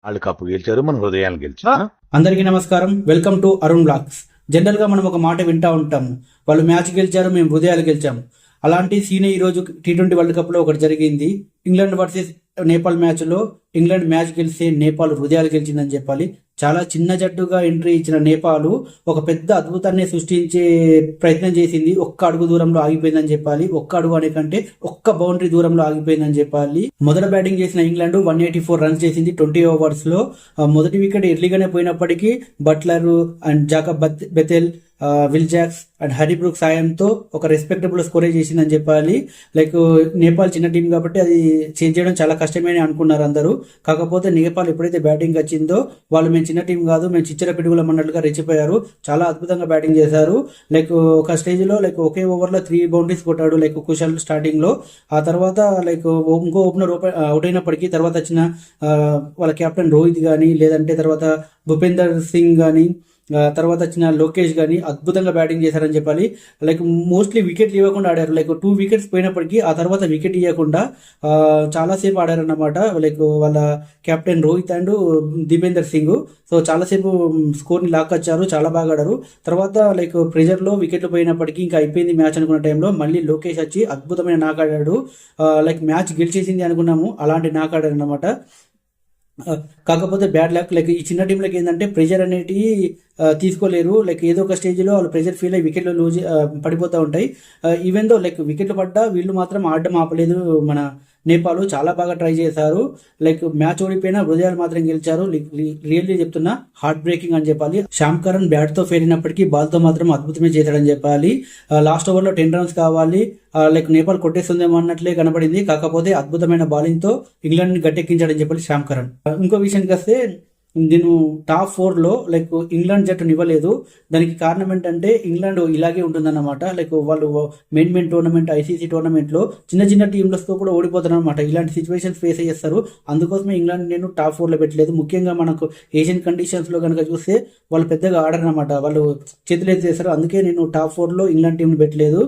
వాళ్ళు కప్పు గెలిచారు, మన హృదయాలు గెలిచారు. అందరికీ నమస్కారం. Welcome to Arun blogs. General గా మనం ఒక మాట వింటా ఉంటాము, వాళ్ళు మ్యాచ్ గెలిచారు, మేము హృదయాలు గెలిచాము. అలాంటి సీన్ ఈ రోజు T20 వరల్డ్ కప్ లో ఒకటి జరిగింది. ఇంగ్లాండ్ వర్సెస్ నేపాల్ మ్యాచ్ లో ఇంగ్లాండ్ మ్యాచ్ గెలిస్తే నేపాల్ హృదయాలు గెలిచిందని చెప్పాలి. చాలా చిన్న జట్టుగా ఎంట్రీ ఇచ్చిన నేపాల్ ఒక పెద్ద అద్భుతాన్ని సృష్టించే ప్రయత్నం చేసింది. ఒక్క అడుగు దూరంలో ఆగిపోయిందని చెప్పాలి. ఒక్క అడుగు అనే కంటే ఒక్క బౌండరీ దూరంలో ఆగిపోయిందని చెప్పాలి. మొదట బ్యాటింగ్ చేసిన ఇంగ్లాండ్ 184 రన్స్ చేసింది 20 ఓవర్స్ లో. మొదటి వికెట్ ఎర్లీగానే పోయినప్పటికీ Buttler and Jacob Bethell, Will Jacks and Harry Brook సాయంతో ఒక రెస్పెక్టబుల్ స్కోరే చేసిందని చెప్పాలి. లైక్ నేపాల్ చిన్న టీం కాబట్టి అది చేంజ్ చేయడం చాలా కష్టమే అనుకున్నారు అందరూ. కాకపోతే నేపాల్ ఎప్పుడైతే బ్యాటింగ్ వచ్చిందో వాళ్ళు మేము చిన్న టీం కాదు, మేము చిచ్చర పిడుగులం అన్నట్లుగా రెచ్చిపోయారు. చాలా అద్భుతంగా బ్యాటింగ్ చేశారు. లైక్ ఒక స్టేజ్ లో లైక్ ఒకే ఓవర్ లో 3 బౌండరీస్ కొట్టాడు లైక్ కుషల్ స్టార్టింగ్ లో. ఆ తర్వాత లైక్ ఇంకో ఓపెనర్ అవుట్ అయినప్పటికీ తర్వాత వచ్చిన వాళ్ళ కెప్టెన్ రోహిత్ గానీ, లేదంటే తర్వాత భూపేందర్ సింగ్ గానీ, తర్వాత వచ్చిన లోకేష్ గానీ అద్భుతంగా బ్యాటింగ్ చేశారని చెప్పాలి. లైక్ మోస్ట్లీ వికెట్లు ఇవ్వకుండా ఆడారు. లైక్ 2 వికెట్స్ పోయినప్పటికీ ఆ తర్వాత వికెట్ ఇవ్వకుండా చాలాసేపు ఆడారన్నమాట. లైక్ వాళ్ళ captain Rohit and Deepender Singh. So చాలాసేపు స్కోర్ని లాక్కొచ్చారు, చాలా బాగా ఆడారు. తర్వాత లైక్ ప్రెజర్లో వికెట్లు పోయినప్పటికీ ఇంకా అయిపోయింది మ్యాచ్ అనుకున్న టైంలో మళ్ళీ లోకేష్ వచ్చి అద్భుతమైన నాక్ ఆడాడు. లైక్ మ్యాచ్ గెలిచేసింది అనుకున్నాము, అలాంటి నాక్ ఆడాడు అనమాట. కాకపోతే బ్యాడ్ లక్. లైక్ ఈ చిన్న టీంలకి ఏంటంటే ప్రెజర్ అనేటి తీసుకోలేరు. లైక్ ఏదో ఒక స్టేజ్లో వాళ్ళు ప్రెజర్ ఫీల్ అయ్యి వికెట్లు లూజ్ పడిపోతూ ఉంటాయి. ఈవెన్ దో లైక్ వికెట్లు పడ్డా వీళ్ళు మాత్రం ఆడడం ఆపలేదు. మన నేపాల్ చాలా బాగా ట్రై చేశారు. లైక్ మ్యాచ్ ఓడిపోయినా హృదయాలు మాత్రం గెలిచారు. రియల్లీ చెప్తున్నా, హార్ట్ బ్రేకింగ్ అని చెప్పాలి. శ్యామ్ కరణ్ బ్యాట్ తో ఫెయిల్ అయినప్పటికీ బాల్ తో మాత్రం అద్భుతమే చేశాడని చెప్పాలి. లాస్ట్ ఓవర్ లో 10 రన్స్ కావాలి, లైక్ నేపాల్ కొట్టేస్తుందేమో అన్నట్లే కనబడింది. కాకపోతే అద్భుతమైన బౌలింగ్ తో ఇంగ్లాండ్ ని గట్టెక్కించాడని చెప్పాలి శ్యామ్ కరణ్. ఇంకో విషయానికి వస్తే నేను టాప్ 4 లో లైక్ ఇంగ్లాండ్ జట్టును ఇవ్వలేదు. దానికి కారణం ఏంటంటే ఇంగ్లాండ్ ఇలాగే ఉంటుందన్నమాట. లైక్ వాళ్ళు మెయిన్ టోర్నమెంట్, ICC టోర్నమెంట్ లో చిన్న చిన్న టీంలతో కూడా ఓడిపోతారు అనమాట. ఇలాంటి సిచ్యువేషన్స్ ఫేస్ చేస్తారు. అందుకోసమే ఇంగ్లాండ్ నేను టాప్ 4 లో పెట్టలేదు. ముఖ్యంగా మనకు ఏషియన్ కండిషన్స్ లో కనుక చూస్తే వాళ్ళు పెద్దగా ఆడరనమాట, వాళ్ళు చేతులు ఎత్తేస్తారు. అందుకే నేను టాప్ 4 లో ఇంగ్లాండ్ టీంని పెట్టలేదు.